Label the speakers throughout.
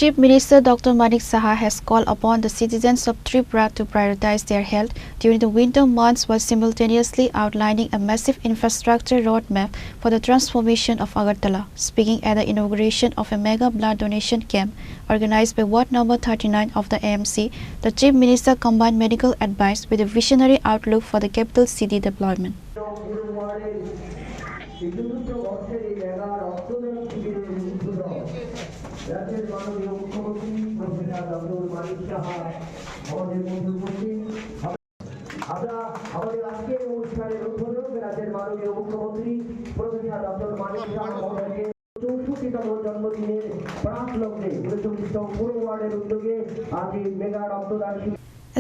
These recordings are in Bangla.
Speaker 1: Chief Minister Dr. Manik Saha has called upon the citizens of Tripura to prioritize their health during the winter months while simultaneously outlining a massive infrastructure roadmap for the transformation of Agartala. Speaking at the inauguration of a mega blood donation camp organized by Ward number 39 of the AMC, the Chief Minister combined medical advice with a visionary outlook for the capital city deployment.
Speaker 2: রাজ্যের মাননীয় মুখ্যমন্ত্রী প্রফেসর ডক্টর মানিক সাহা আমাদের মধ্যে উপস্থিত। আমরা আমাদের আজকের অনুষ্ঠানের উদ্বোধক রাজ্যের মাননীয় মুখ্যমন্ত্রী প্রফেসর ডক্টর মানিক সাহা মহোদয়কে 64তম জন্মদিনের প্রাক লগ্নে 39তম পুরো ওয়ার্ডের উদ্যোগে আজ এই মেগা রক্তদান।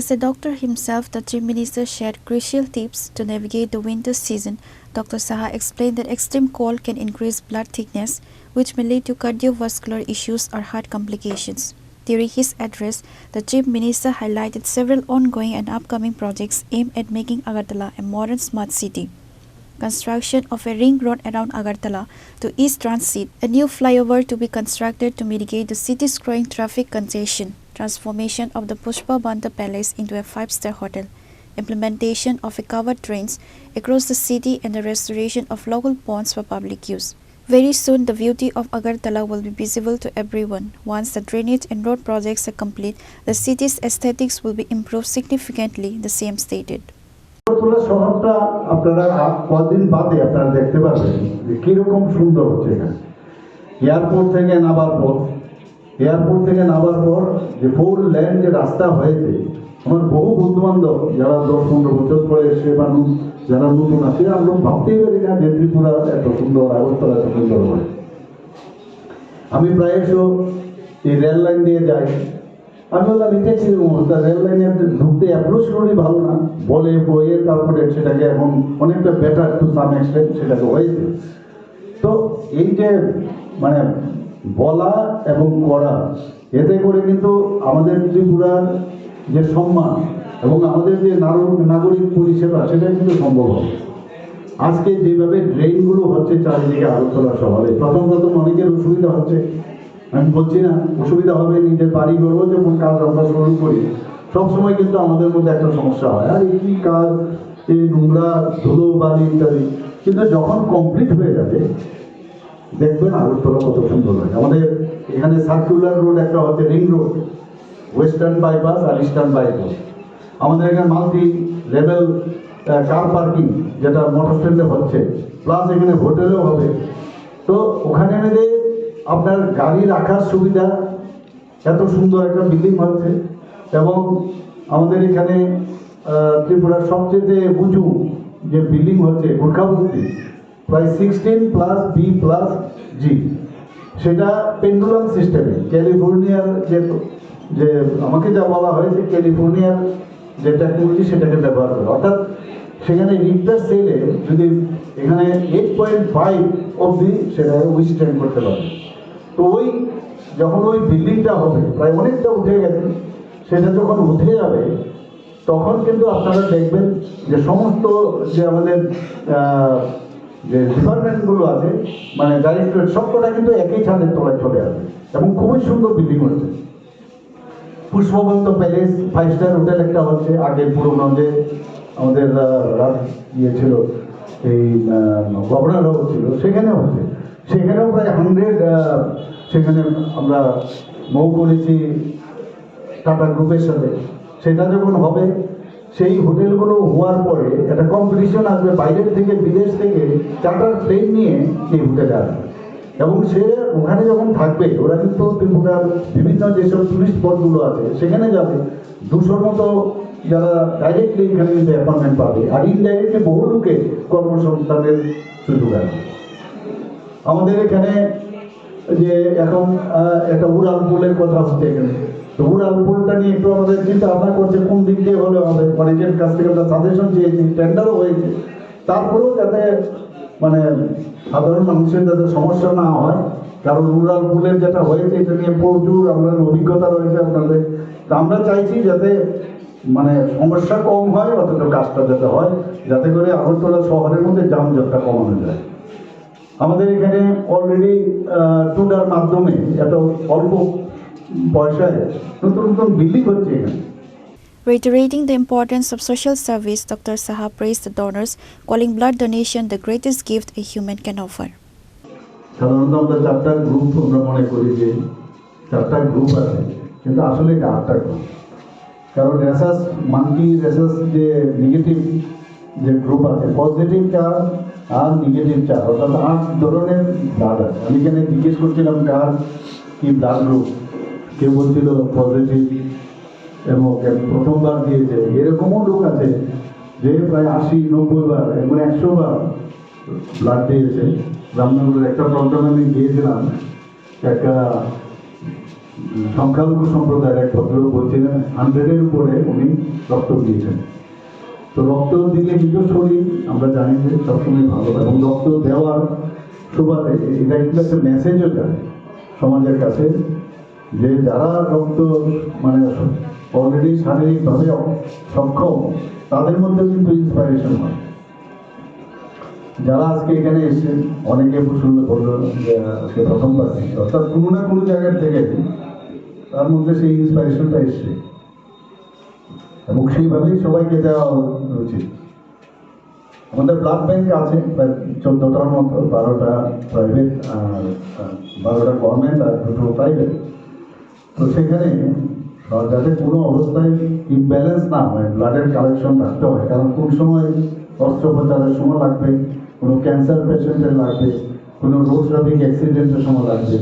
Speaker 1: As a doctor himself, the Chief Minister shared crucial tips to navigate the winter season. Dr. Saha explained that extreme cold can increase blood thickness, which may lead to cardiovascular issues or heart complications. During his address, the Chief Minister highlighted several ongoing and upcoming projects aimed at making Agartala a modern smart city. Construction of a ring road around Agartala to East Transit, a new flyover to be constructed to mitigate the city's growing traffic congestion, transformation of the Pushpa Banda Palace into a 5-star hotel, implementation of a covered drains across the city and the restoration of local ponds for public use. Very soon, the beauty of Agartala will be visible to everyone. Once the drainage and road projects are complete, the city's aesthetics will be improved significantly, the CM stated.
Speaker 3: Agartala শহরটা আপনারা কদিন বাদে আপনারা দেখতে পাবেন যে কিরকম সুন্দর হচ্ছে এখানে। এয়ারপোর্ট থেকে নামার পর যে 4 লেন যে রাস্তা হয়েছে, আমার বহু বন্ধু বান্ধব যারা 10-15 বছর পরে এসে মানুষ যারা নতুন আছে, আমরা ভাবতেই পারি না যে ত্রিপুরা এত সুন্দর, আগরতলা এত সুন্দর হয়। আমি প্রায়শ এই রেল লাইন দিয়ে যাই, আমি বললাম এটা কিরকম অবস্থা, রেল লাইনে ঢুকতে অ্যাপ্রোচ করি ভালো না, বলে বইয়ে তারপরে সেটাকে এখন অনেকটা বেটার টু সাম এক্সটেন্ট সেটাকে হয়েছে। তো এই যে মানে বলা এবং করা, এতে করে কিন্তু আমাদের ত্রিপুরার যে সম্মান এবং আমাদের যে নাগরিক পরিষেবা সেটা কিন্তু সম্ভব হবে। আজকে যেভাবে ড্রেনগুলো হচ্ছে চারিদিকে আগরতলা শহরে, প্রথম অনেকের অসুবিধা হচ্ছে, আমি বলছি না অসুবিধা হবে, নিজের বাড়ি করবো যখন কাজ আমরা শুরু করি সবসময় কিন্তু আমাদের মধ্যে একটা সমস্যা হয়, আর এই কি কাজ, এই নোংরা ধুলো বালি ইত্যাদি, কিন্তু যখন কমপ্লিট হয়ে যাবে দেখবেন আগরতলা কত সুন্দর হয়। আমাদের এখানে সার্কুলার রোড একটা হচ্ছে, রিং রোড, ওয়েস্টার্ন বাইপাস আর ইস্টার্ন বাইপাস। আমাদের এখানে মাল্টি লেভেল কার পার্কিং যেটা মোটর স্ট্যান্ডে হচ্ছে, প্লাস এখানে হোটেলও হবে। তো ওখানে আমাদের আপনার গাড়ি রাখার সুবিধা, এত সুন্দর একটা বিল্ডিং হচ্ছে। এবং আমাদের এখানে ত্রিপুরার সবচেয়ে উঁচু যে বিল্ডিং হচ্ছে গোর্খাবস্তি, প্রায় 16+B+G, সেটা পেন্ডুলাম সিস্টেমে ক্যালিফোর্নিয়ার যে আমাকে যা বলা হয়েছে ক্যালিফোর্নিয়ার যে টেকনোলজি সেটাকে ব্যবহার করে, অর্থাৎ সেখানে রিক্টার সেলে যদি এখানে 8.5 অবধি সেটা উইথস্ট্যান্ড করতে পারে। তো যখন ওই বিল্ডিংটা হবে, প্রায় অনেকটা উঠে গেছে, সেটা যখন উঠে যাবে তখন কিন্তু আপনারা দেখবেন যে সমস্ত যে আমাদের যে ডিপার্টমেন্টগুলো আছে, মানে ডাইরেক্টরেট, সবকটা কিন্তু একই ছাদের তলায় চলে আসবে এবং খুবই সুন্দর বিল্ডিং হচ্ছে। পুষ্পবন্ত প্যালেস 5-স্টার হোটেল একটা হচ্ছে, আগে পুরোনো যে আমাদের ইয়ে ছিল, এই গভর্নর হাউস ছিল, সেখানে হচ্ছে, সেখানেও প্রায় 100 সেখানে আমরা মৌ করেছি টাটা গ্রুপের সাথে। সেটা যখন হবে, সেই হোটেলগুলো হওয়ার পরে একটা কম্পিটিশন আসবে, বাইরের থেকে বিদেশ থেকে চার্টার প্লেন নিয়ে এই হোটেলে আসবে এবং সে ওখানে যখন থাকবে, ওরা কিন্তু ত্রিপুরার বিভিন্ন যেসব টুরিস্ট স্পটগুলো আছে সেখানে যাবে। 200 মতো যারা ডাইরেক্টলি এখানে কিন্তু অ্যাপয়েন্টমেন্ট পাবে, আর ইনডাইরেক্টলি বহু লোকে কর্মসংস্থানের সুযোগ আছে। আমাদের এখানে যে এখন একটা উড়াল পুলের কথা হচ্ছে এখানে, তো উড়াল পুলটা নিয়ে একটু আমাদের চিন্তা ভাবনা করছে কোন দিক দিয়ে হলে হবে, অনেকের কাছ থেকে আমরা সাজেশন চেয়েছি, টেন্ডারও হয়েছে, তারপরেও যাতে মানে সাধারণ মানুষের যাতে সমস্যা না হয়, কারণ উড়াল পুলের যেটা হয়েছে এটা নিয়ে প্রচুর আমাদের অভিজ্ঞতা রয়েছে আপনাদের। তা আমরা চাইছি যাতে মানে সমস্যা কম হয়, অথচ কাজটা যাতে হয়, যাতে করে আগরতলা শহরের মধ্যে যানজটটা কমানো যায়। আমাদের এখানে অলরেডি টুডার মাধ্যমে এত অল্প পয়সায় নতুন নতুন বিল্ডিং হচ্ছে এখানে।
Speaker 1: Reiterating the importance of social service, Dr. Saha praised the donors, calling blood donation the greatest gift a human can offer.
Speaker 3: সাধারণত আমরা 4টা গ্রুপ আমরা মনে করি যে 4টা গ্রুপ আছে, কিন্তু আসলে এটা 8টা গ্রুপ। কারণ রেসাস মাঙ্কি রেসাস যে নেগেটিভ যে গ্রুপ আছে, পজিটিভ 4 আর নেগেটিভ 4, অর্থাৎ 8 ধরনের ব্লাড আছে। আমি এখানে জিজ্ঞেস করছিলাম কার কি ব্লাড গ্রুপ, কেউ বলছিল পজিটিভ এবং প্রথমবার দিয়েছে। এরকমও লোক আছে যে প্রায় 80-90 বার এবং 100 বার ব্লাড দিয়েছে। রামনগরের একটা প্রোগ্রামে আমি গিয়েছিলাম, একটা সংখ্যালঘু সম্প্রদায়ের এক ভদ্রলোক বলছিলেন 100-এর উপরে উনি রক্ত দিয়েছেন। তো রক্ত দিলে কিন্তু শরীর আমরা জানি যে সবসময় ভালো, এবং রক্ত দেওয়ার সুবাদে এটা কিন্তু একটা মেসেজও যায় সমাজের কাছে যে যারা রক্ত মানে অলরেডি শারীরিকভাবে সক্ষম তাদের মধ্যে কিন্তু ইন্সপাইরেশন হয়। যারা আজকে এখানে এসেছেন অনেকে শুনলে বললো যে আজকে প্রথমবার, অর্থাৎ কোনো না কোনো জায়গার থেকে তার মধ্যে সেই ইন্সপাইরেশনটা এসছে, এবং সেইভাবেই সবাইকে দেওয়া উচিত। আমাদের ব্লাড ব্যাংক আছে প্রায় 14টার মতো, 12টা প্রাইভেট আর 12টা গভর্নমেন্ট আর 2টো প্রাইভেট। তো সেখানে যাতে কোনো অবস্থায় ইমব্যালেন্স না হয়, ব্লাডের কালেকশন রাখতে হয়। কারণ কোন সময় অস্ত্রোপচারের সময় লাগবে, কোনো ক্যান্সার পেশেন্টের লাগবে, কোনো রোড ট্রাফিক অ্যাক্সিডেন্টের সময় লাগবে,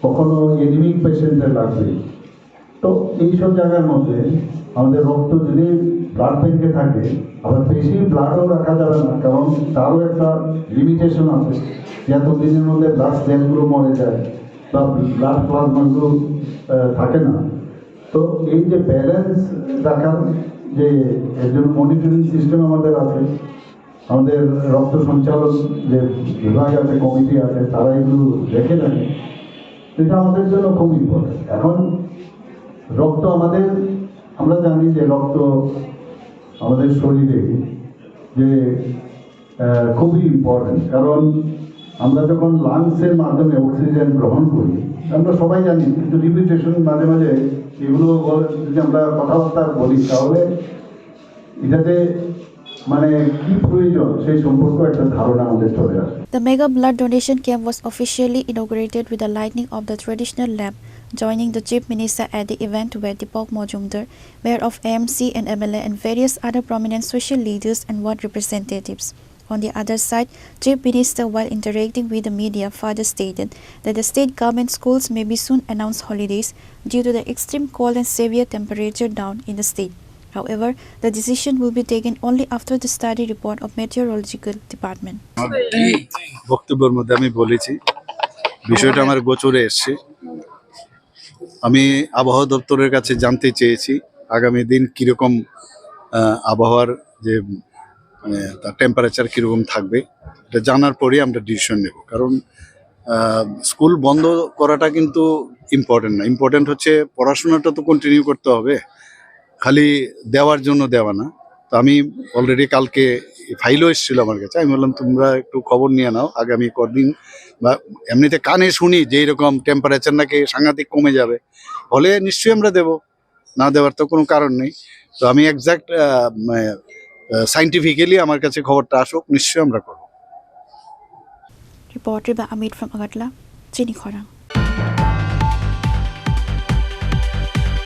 Speaker 3: কখনো এনিমিক পেশেন্টের লাগবে। তো এইসব জায়গার মধ্যে আমাদের রক্ত যদি ব্লাড ব্যাংকে থাকে, আবার বেশি ব্লাডও রাখা যাবে না, কারণ তারও একটা লিমিটেশন আছে যে এত দিনের মধ্যে ব্লাড সেলগুলো মরে যায় বা ব্লাড প্লাজমাগুলো থাকে না। তো এই যে ব্যালেন্স রাখার যে এর জন্য মনিটরিং সিস্টেম আমাদের আছে, আমাদের রক্ত সঞ্চালন যে বিভাগ আছে, কমিটি আছে, তারা এগুলো দেখে রাখে। এটা আমাদের জন্য খুব ইম্পর্টেন্ট। এখন রক্ত আমাদের, আমরা জানি যে রক্ত আমাদের শরীরে যে খুবই ইম্পর্টেন্ট, কারণ আমরা যখন লাংসের মাধ্যমে অক্সিজেন গ্রহণ করি, আমরা সবাই জানি, কিন্তু রিপিটেশন মাঝে মাঝে এগুলো যদি আমরা কথাবার্তা বলি তাহলে এটাতে মানে কি প্রয়োজন সেই সম্পর্কে একটা ধারণা আমাদের চলে আসে।
Speaker 1: The mega blood donation camp was officially inaugurated with the lighting of the traditional lamp. Joining the Chief Minister at the event were Deepak Majumdar, Mayor of AMC and MLA, and various other prominent social leaders and ward representatives. On the other side, Chief Minister, while interacting with the media, further stated that the state government schools may be soon announce holidays due to the extreme cold and severe temperature down in the state. However, the decision will be taken only after the study report of Meteorological Department.
Speaker 4: বক্তব্যের মধ্যে আমি বলেছি বিষয়টা আমার গোচরে এসছে। আমি আবহাওয়া দপ্তরের কাছে জানতে চেয়েছি আগামী দিন কিরকম আবহাওয়ার যে মানে তার টেম্পারেচার কীরকম থাকবে, এটা জানার পরেই আমরা ডিসিশন নেব। কারণ স্কুল বন্ধ করাটা কিন্তু ইম্পর্টেন্ট না, ইম্পর্টেন্ট হচ্ছে পড়াশোনাটা তো কন্টিনিউ করতে হবে, খালি দেওয়ার জন্য দেওয়া না। তো আমি অলরেডি কালকে ফাইলও এসেছিল আমার কাছে, আমি বললাম তোমরা একটু খবর নিয়ে নাও আগামী কদিন, বা এমনিতে কানে শুনি যে এরকম টেম্পারেচার নাকি সাংঘাতিক কমে যাবে, হলে নিশ্চয়ই আমরা দেব, না দেওয়ার তো কোনো কারণ নেই। তো আমি এক্সাক্ট সাইন্টিফিক্যালি আমার কাছে খবরটা আসুক, নিশ্চয়ই আমরা করব।
Speaker 1: Reported by Amit from Agatla, Chini Khorang.